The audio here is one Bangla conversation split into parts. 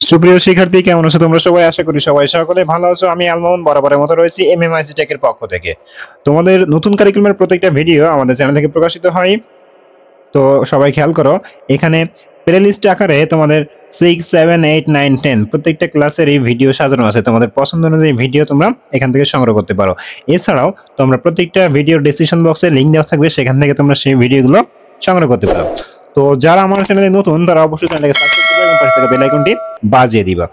সুপ্রিয় শিক্ষার্থী, কেমন আছো তোমরা সবাই? আশা করি সবাই সকলে ভালো আছো। আমি আলমোহন বরাবরের মতো রয়েছি এমএমআইসি টেকের পক্ষ থেকে। তোমাদের নতুন কারিকুলামের প্রত্যেকটা ভিডিও আমাদের চ্যানেল থেকে প্রকাশিত হয়। তো সবাই খেয়াল করো, এখানে প্লেলিস্ট আকারে তোমাদের 6, 7, 8, 9, 10 প্রত্যেকটা ক্লাসের এই ভিডিও সাজানো আছে। তোমাদের পছন্দ অনুযায়ী ভিডিও তোমরা এখান থেকে সংগ্রহ করতে পারো। এছাড়াও তোমরা প্রত্যেকটা ভিডিওর ডেসক্রিপশন বক্সে লিংক দেওয়া থাকবে, সেখান থেকে তোমরা সেই ভিডিওগুলো সংগ্রহ করতে পারো। তো যারা আমার চ্যানেলে নতুন তারা অবশ্যই চ্যানেলটাকে সাবস্ক্রাইব করবে এবং পাশে থাকা বেল আইকনটি বাজিয়ে দিবা।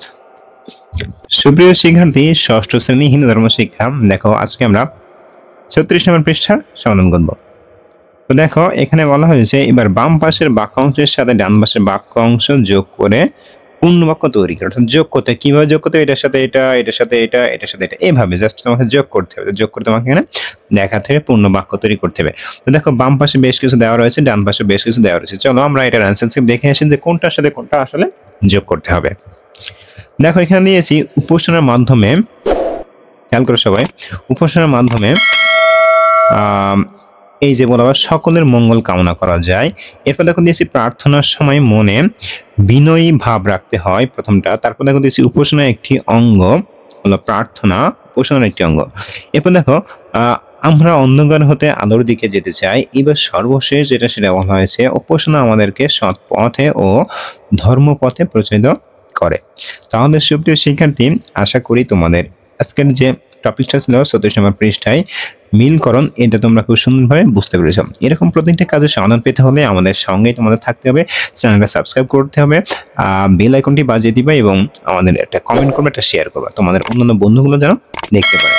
সুপ্রিয় শিক্ষার্থী, ষষ্ঠ শ্রেণী হিন্দু ধর্ম শিক্ষা, দেখো আজকে আমরা 36 নম্বর পৃষ্ঠা সমাধান করব। তো দেখো এখানে বলা হয়েছে, এবার বাম পাশের বাক্যাংশের সাথে ডান পাশের বাক্যাংশ যোগ করে পূর্ণ বাক্য তৈরি করে। অর্থাৎ যোগ করতে কিভাবে যোগ করতে, এটার সাথে এটা, এটার সাথে এটা, এটার সাথে এটা, এইভাবে জাস্ট তোমাকে যোগ করতে হবে। যোগ করে তোমাকে এখানে দেখা থেকে পূর্ণ বাক্য তৈরি করতে হবে। তো দেখো বাম পাশে বেশ কিছু দেওয়া রয়েছে, ডান পাশে বেশ কিছু দেওয়া রয়েছে। চলো আমরা এটার অ্যান্সার দেখে আসি যে কোনটার সাথে কোনটা আসলে যোগ করতে হবে। দেখো এখানে দিয়েছি উপাসনার মাধ্যমে, খেয়াল করো সবাই, উপাসনার মাধ্যমে এই যে বলা হয় সকলের মঙ্গল কামনা করা যায়। এরপর দেখো দিয়েছি প্রার্থনার সময় মনে বিনয়ী ভাব রাখতে হয়, প্রথমটা। তারপর দেখো দিয়েছি উপাসনার একটি অঙ্গ হলো প্রার্থনা, উপাসনার একটি অঙ্গ। এরপর দেখো আমরা অন্ধকার হতে আলোর দিকে যেতে চাই। এবার সর্বশেষ যেটা সেটা বলা হয়েছে, উপাসনা আমাদেরকে সৎ পথে ও ধর্মপথে প্রচারিত করে। তাহলে সুপ্রিয় শিক্ষার্থী, আশা করি তোমাদের আজকের যে টপিকটা ছিল 36 নম্বর পৃষ্ঠায় মিলকরণ, এটা তোমরা খুব সুন্দরভাবে বুঝতে পেরেছো। এরকম প্রত্যেকটা কাজের সমাধান পেতে হলে আমাদের সঙ্গে তোমাদের থাকতে হবে, চ্যানেলটা সাবস্ক্রাইব করতে হবে, বেল আইকনটি বাজিয়ে দিবে এবং আমাদের একটা কমেন্ট করবে, একটা শেয়ার করবে, তোমাদের অন্যান্য বন্ধুগুলো যেন দেখতে পারে।